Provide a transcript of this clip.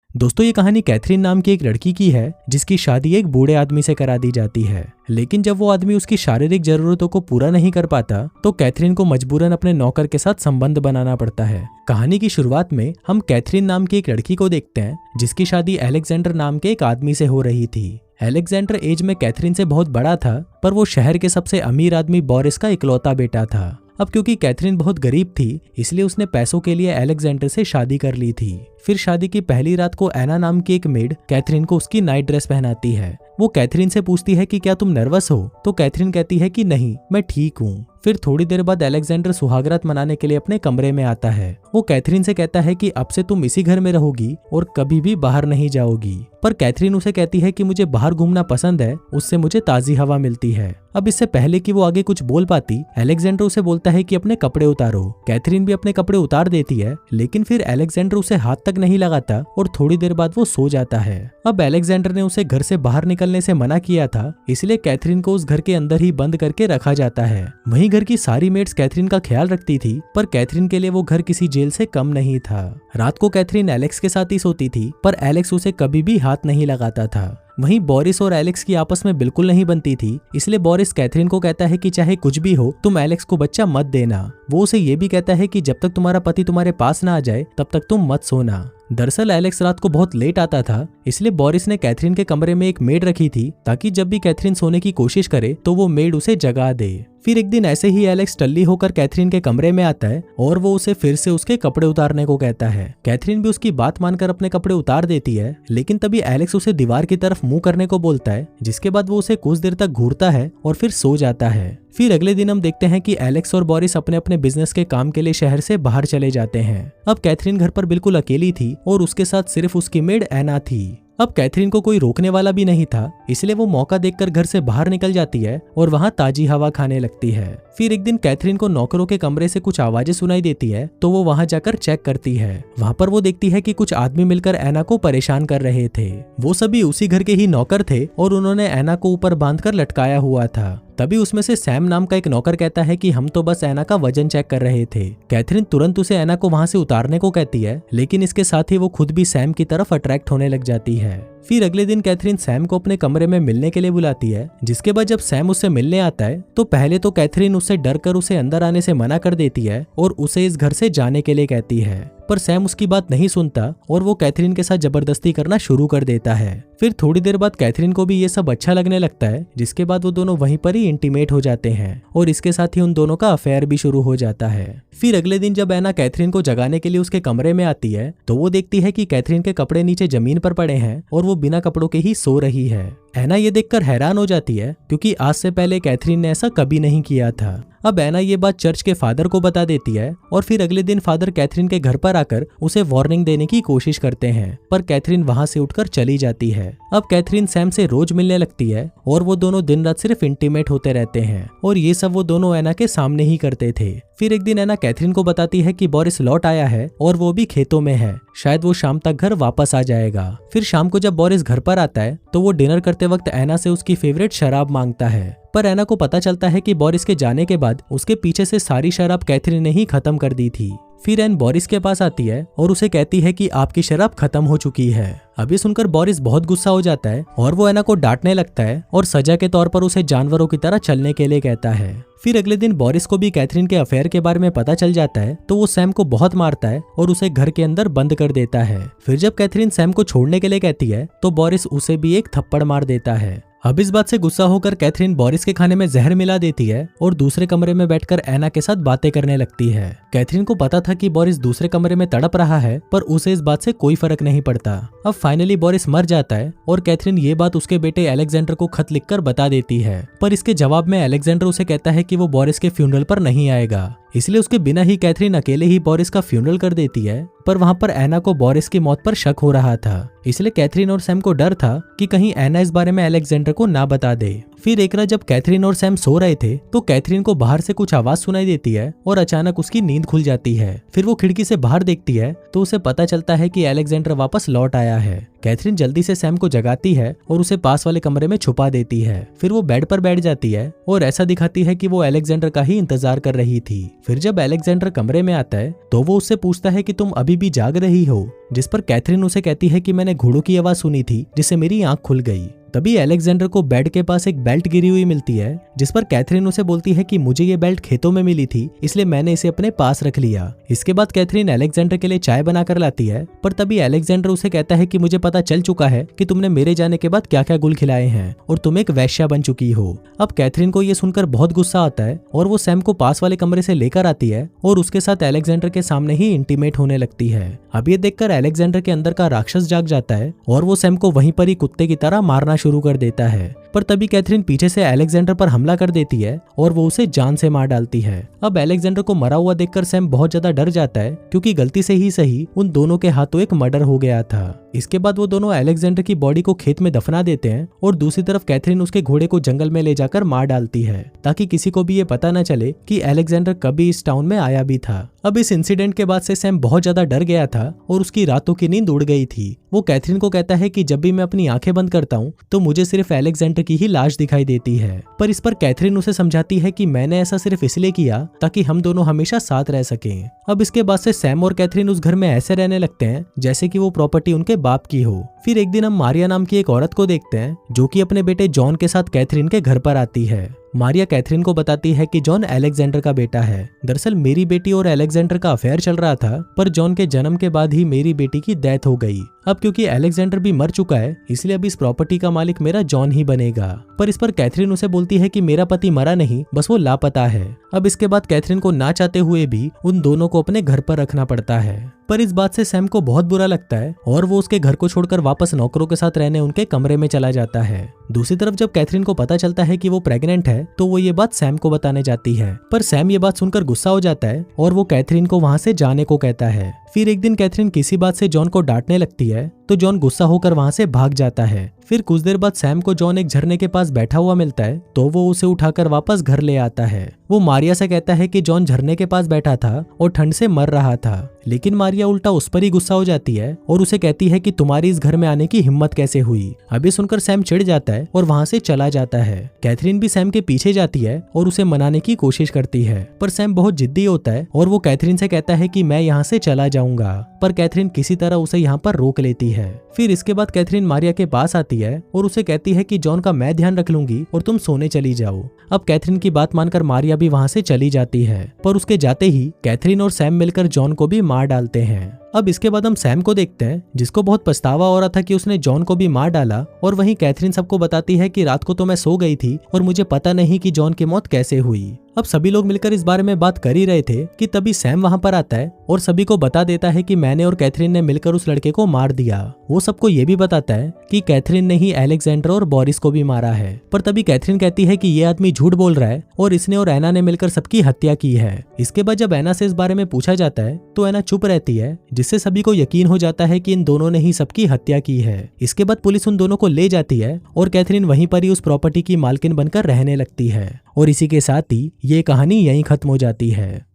दोस्तों ये कहानी कैथरीन नाम की एक लड़की की है जिसकी शादी एक बूढ़े आदमी से करा दी जाती है। लेकिन जब वो आदमी उसकी शारीरिक जरूरतों को पूरा नहीं कर पाता तो कैथरीन को मजबूरन अपने नौकर के साथ संबंध बनाना पड़ता है। कहानी की शुरुआत में हम कैथरीन नाम की एक लड़की को देखते हैं जिसकी शादी अलेक्जेंडर नाम के एक आदमी से हो रही थी। अलेक्जेंडर एज में कैथरीन से बहुत बड़ा था, पर वो शहर के सबसे अमीर आदमी बोरिस का इकलौता बेटा था। अब क्योंकि कैथरीन बहुत गरीब थी इसलिए उसने पैसों के लिए अलेक्जेंडर से शादी कर ली थी। फिर शादी की पहली रात को एना नाम की एक मेड कैथरीन को उसकी नाइट ड्रेस पहनाती है। वो कैथरीन से पूछती है कि क्या तुम नर्वस हो, तो कैथरीन कहती है कि नहीं, मैं ठीक हूँ। फिर थोड़ी देर बाद अलेक्जेंडर सुहागरात मनाने के लिए अपने कमरे में आता है। वो कैथरीन से कहता है कि अब से तुम इसी घर में रहोगी और कभी भी बाहर नहीं जाओगी। पर कैथरीन उसे कहती है कि मुझे बाहर घूमना पसंद है, उससे मुझे ताजी हवा मिलती है। अब इससे पहले कि वो आगे कुछ बोल पाती, अलेक्जेंडर उसे बोलता है कि अपने कपड़े उतारो। कैथरीन भी अपने कपड़े उतार देती है, लेकिन फिर अलेक्जेंडर उसे हाथ तक नहीं लगाता और थोड़ी देर बाद वो सो जाता है। अब अलेक्जेंडर ने उसे घर से बाहर निकलने से मना किया था, इसलिए कैथरीन को उस घर के अंदर ही बंद करके रखा जाता है। वहीं घर की सारी मेड्स कैथरीन का ख्याल रखती थी, पर कैथरीन के लिए वो घर किसी जेल से कम नहीं था। रात को कैथरीन एलेक्स के साथ ही सोती थी, पर एलेक्स उसे कभी भी हाथ नहीं लगाता था। वहीं बोरिस और एलेक्स की आपस में बिल्कुल नहीं बनती थी, इसलिए बोरिस कैथरीन को कहता है कि चाहे कुछ भी हो तुम एलेक्स को बच्चा मत देना। वो उसे ये भी कहता है कि जब तक तुम्हारा पति तुम्हारे पास ना आ जाए तब तक तुम मत सोना। दरअसल एलेक्स रात को बहुत लेट आता था, इसलिए बोरिस ने कैथरीन के कमरे में एक मेड रखी थी ताकि जब भी कैथरीन सोने की कोशिश करे तो वो मेड उसे जगा दे। फिर एक दिन ऐसे ही एलेक्स टल्ली होकर कैथरीन के कमरे में आता है और वो उसे फिर से उसके कपड़े उतारने को कहता है। कैथरीन भी उसकी बात मानकर अपने कपड़े उतार देती है, लेकिन तभी एलेक्स उसे दीवार की तरफ मुंह करने को बोलता है, जिसके बाद वो उसे कुछ देर तक घूरता है और फिर सो जाता है। फिर अगले दिन हम देखते हैं कि एलेक्स और बोरिस अपने अपने बिजनेस के काम के लिए शहर से बाहर चले जाते हैं। अब कैथरीन घर पर बिल्कुल अकेली थी और उसके साथ सिर्फ उसकी मेड एना थी। अब कैथरीन को कोई रोकने वाला भी नहीं था, इसलिए वो मौका देखकर घर से बाहर निकल जाती है और वहां ताजी हवा खाने लगती है। फिर एक दिन कैथरीन को नौकरों के कमरे से कुछ आवाजें सुनाई देती है, तो वो वहां जाकर चेक करती है। वहां पर वो देखती है कि कुछ आदमी मिलकर एना को परेशान कर रहे थे। वो सभी उसी घर के ही नौकर थे और उन्होंने एना को ऊपर बांधकर लटकाया हुआ था। तभी उसमें से सैम नाम का एक नौकर कहता है कि हम तो बस एना का वजन चेक कर रहे थे। कैथरीन तुरंत उसे एना को वहां से उतारने को कहती है, लेकिन इसके साथ ही वो खुद भी सैम की तरफ अट्रैक्ट होने लग जाती है। फिर अगले दिन कैथरीन सैम को अपने कमरे में मिलने के लिए बुलाती है, जिसके बाद जब सैम उससे मिलने आता है तो पहले तो कैथरीन उससे डर कर उसे अंदर आने से मना कर देती है और उसे इस घर से जाने के लिए कहती है। पर सैम उसकी बात नहीं सुनता और वो कैथरीन के साथ जबरदस्ती करना शुरू कर देता है। फिर थोड़ी देर बाद कैथरीन को भी ये सब अच्छा लगने लगता है, जिसके बाद वो दोनों वहीं पर ही इंटीमेट हो जाते हैं और इसके साथ ही उन दोनों का अफेयर भी शुरू हो जाता है। फिर अगले दिन जब एना कैथरीन को जगाने के लिए उसके कमरे में आती है तो वो देखती है कि कैथरीन के कपड़े नीचे जमीन पर पड़े हैं और वो बिना कपड़ों के ही सो रही है। एना ये देखकर हैरान हो जाती है, क्योंकि आज से पहले कैथरीन ने ऐसा कभी नहीं किया था। अब एना ये बात चर्च के फादर को बता देती है और फिर अगले दिन फादर कैथरीन के घर पर आकर उसे वार्निंग देने की कोशिश करते हैं, पर कैथरीन वहां से उठकर चली जाती है। अब कैथरीन सैम से रोज मिलने लगती है और वो दोनों दिन रात सिर्फ इंटीमेट होते रहते हैं और ये सब वो दोनों एना के सामने ही करते थे। फिर एक दिन एना कैथरीन को बताती है कि बोरिस लौट आया है और वो भी खेतों में है, शायद वो शाम तक घर वापस आ जाएगा। फिर शाम को जब बोरिस घर पर आता है तो वो डिनर करते वक्त एना से उसकी फेवरेट शराब मांगता है, पर एना को पता चलता है कि बोरिस के जाने के बाद उसके पीछे से सारी शराब कैथरीन ने ही खत्म कर दी थी। फिर एन बोरिस के पास आती है और उसे कहती है कि आपकी शराब खत्म हो चुकी है। अभी सुनकर बोरिस बहुत गुस्सा हो जाता है और वो एना को डांटने लगता है और सजा के तौर पर उसे जानवरों की तरह चलने के लिए कहता है। फिर अगले दिन बोरिस को भी कैथरीन के अफेयर के बारे में पता चल जाता है, तो वो सैम को बहुत मारता है और उसे घर के अंदर बंद कर देता है। फिर जब कैथरीन सैम को छोड़ने के लिए कहती है तो बोरिस उसे भी एक थप्पड़ मार देता है। अब इस बात से गुस्सा होकर कैथरीन बोरिस के खाने में जहर मिला देती है और दूसरे कमरे में बैठकर एना के साथ बातें करने लगती है। कैथरीन को पता था कि बोरिस दूसरे कमरे में तड़प रहा है, पर उसे इस बात से कोई फर्क नहीं पड़ता। अब फाइनली बोरिस मर जाता है और कैथरीन ये बात उसके बेटे अलेक्जेंडर को खत लिखकर बता देती है, पर इसके जवाब में अलेक्जेंडर उसे कहता है कि वो बोरिस के फ्यूनरल पर नहीं आएगा, इसलिए उसके बिना ही कैथरीन अकेले ही बोरिस का फ्यूनरल कर देती है। पर वहां पर एना को बोरिस की मौत पर शक हो रहा था, इसलिए कैथरीन और सैम को डर था कि कहीं एना इस बारे में अलेक्जेंडर को ना बता दे। फिर एक रात जब कैथरीन और सैम सो रहे थे तो कैथरीन को बाहर से कुछ आवाज सुनाई देती है और अचानक उसकी नींद खुल जाती है। फिर वो खिड़की से बाहर देखती है तो उसे पता चलता है कि अलेक्जेंडर वापस लौट आया है। कैथरीन जल्दी से सैम को जगाती है और उसे पास वाले कमरे में छुपा देती है। फिर वो बेड पर बैठ जाती है और ऐसा दिखाती है कि वो अलेक्जेंडर का ही इंतजार कर रही थी। फिर जब अलेक्जेंडर कमरे में आता है तो वो उससे पूछता है कि तुम अभी भी जाग रही हो, जिस पर कैथरीन उसे कहती है कि मैंने घोड़ों की आवाज सुनी थी जिससे मेरी आंख खुल गई। तभी अलेक्जेंडर को बेड के पास एक बेल्ट गिरी हुई मिलती है, जिस पर कैथरीन उसे बोलती है कि मुझे ये बेल्ट खेतों में मिली थी इसलिए मैंने इसे अपने पास रख लिया। इसके बाद कैथरीन अलेक्जेंडर के लिए चाय बनाकर लाती है, पर तभी अलेक्जेंडर उसे कहता है कि मुझे पता चल चुका है कि तुमने मेरे जाने के बाद क्या क्या गुल खिलाए हैं और तुम एक वेश्या बन चुकी हो। अब कैथरीन को ये सुनकर बहुत गुस्सा आता है और वो सैम को पास वाले कमरे से लेकर आती है और उसके साथ अलेक्जेंडर के सामने ही इंटीमेट होने लगती है। अब ये देखकर अलेक्जेंडर के अंदर का राक्षस जाग जाता है और वो सैम को वहीं पर ही कुत्ते की तरह मारना शुरू कर देता है। पर तभी कैथरीन पीछे से अलेक्जेंडर पर हमला कर देती है और वो उसे जान से मार डालती है। अब अलेक्जेंडर को मरा हुआ देखकर सैम बहुत ज्यादा डर जाता है, क्योंकि गलती से ही सही उन दोनों के हाथों एक मर्डर हो गया था। इसके बाद वो दोनों अलेक्जेंडर की बॉडी को खेत में दफना देते हैं और दूसरी तरफ कैथरीन उसके घोड़े को जंगल में ले जाकर मार डालती है, ताकि किसी को भी ये पता न चले कि अलेक्जेंडर कभी इस टाउन में आया भी था। अब इस इंसिडेंट के बाद से सैम बहुत ज्यादा डर गया था और उसकी रातों की नींद उड़ गई थी। वो कैथरीन को कहता है कि जब भी मैं अपनी आंखें बंद करता हूँ तो मुझे सिर्फ अलेक्जेंडर की ही लाश दिखाई देती है। पर इस पर कैथरीन उसे समझाती है कि मैंने ऐसा सिर्फ इसलिए किया ताकि हम दोनों हमेशा साथ रह सकें। अब इसके बाद से सैम और कैथरीन उस घर में ऐसे रहने लगते हैं जैसे कि वो प्रॉपर्टी उनके बाप की हो। फिर एक दिन हम मारिया नाम की एक औरत को देखते हैं जो कि अपने बेटे जॉन के साथ कैथरीन के घर पर आती है। मारिया कैथरीन को बताती है कि जॉन अलेक्जेंडर का बेटा है। दरअसल मेरी बेटी और अलेक्जेंडर का अफेयर चल रहा था, पर जॉन के जन्म के बाद ही मेरी बेटी की डेथ हो गई। अब क्योंकि अलेक्जेंडर भी मर चुका है इसलिए अब इस प्रॉपर्टी का मालिक मेरा जॉन ही बनेगा। पर इस पर कैथरीन उसे बोलती है कि मेरा पति मरा नहीं, बस वो लापता है। अब इसके बाद कैथरीन को ना चाहते हुए भी उन दोनों को अपने घर पर रखना पड़ता है। पर इस बात से सैम को बहुत बुरा लगता है और वो उसके घर को छोड़कर वापस नौकरों के साथ रहने उनके कमरे में चला जाता है। दूसरी तरफ जब कैथरीन को पता चलता है कि वो प्रेग्नेंट है तो वो ये बात सैम को बताने जाती है, पर सैम ये बात सुनकर गुस्सा हो जाता है और वो कैथरीन को वहां से जाने को कहता है। फिर एक दिन कैथरीन किसी बात से जॉन को डांटने लगती है तो जॉन गुस्सा होकर वहां से भाग जाता है। फिर कुछ देर बाद सैम को जॉन एक झरने के पास बैठा हुआ मिलता है तो वो उसे उठाकर वापस घर ले आता है। वो मारिया से कहता है कि जॉन झरने के पास बैठा था और ठंड से मर रहा था, लेकिन मारिया उल्टा उस पर ही गुस्सा हो जाती है और उसे कहती है कि तुम्हारी इस घर में आने की हिम्मत कैसे हुई। अभी सुनकर सैम चिढ़ जाता है और वहां से चला जाता है। कैथरीन भी सैम के पीछे जाती है और उसे मनाने की कोशिश करती है, पर सैम बहुत जिद्दी होता है और वो कैथरीन से कहता है कि मैं यहाँ से चला जाऊंगा, पर कैथरीन किसी तरह उसे यहाँ पर रोक लेती है। फिर इसके बाद कैथरीन मारिया के पास आती है और उसे कहती है कि जॉन का मैं ध्यान रख लूंगी और तुम सोने चली जाओ। अब कैथरीन की बात मानकर मारिया भी वहां से चली जाती है, पर उसके जाते ही कैथरीन और सैम मिलकर जॉन को भी मार डालते हैं। अब इसके बाद हम सैम को देखते हैं जिसको बहुत पछतावा हो रहा था कि उसने जॉन को भी मार डाला, और वहीं कैथरीन सबको बताती है कि रात को तो मैं सो गई थी और मुझे पता नहीं कि जॉन की मौत कैसे हुई। अब सभी लोग मिलकर इस बारे में बात कर ही रहे थे कि तभी सैम वहां पर आता है और सभी को बता देता है कि मैंने और कैथरीन ने मिलकर उस लड़के को मार दिया। वो सबको ये भी बताता है कि कैथरीन ने ही अलेक्जेंडर और बोरिस को भी मारा है। पर तभी कैथरीन कहती है कि ये आदमी झूठ बोल रहा है और इसने और एना ने मिलकर सबकी हत्या की है। इसके बाद जब एना से इस बारे में पूछा जाता है तो एना चुप रहती है, जिससे सभी को यकीन हो जाता है कि इन दोनों ने ही सबकी हत्या की है। इसके बाद पुलिस उन दोनों को ले जाती है और कैथरीन वहीं पर ही उस प्रॉपर्टी की मालकिन बनकर रहने लगती है। और इसी के साथ ही ये कहानी यहीं खत्म हो जाती है।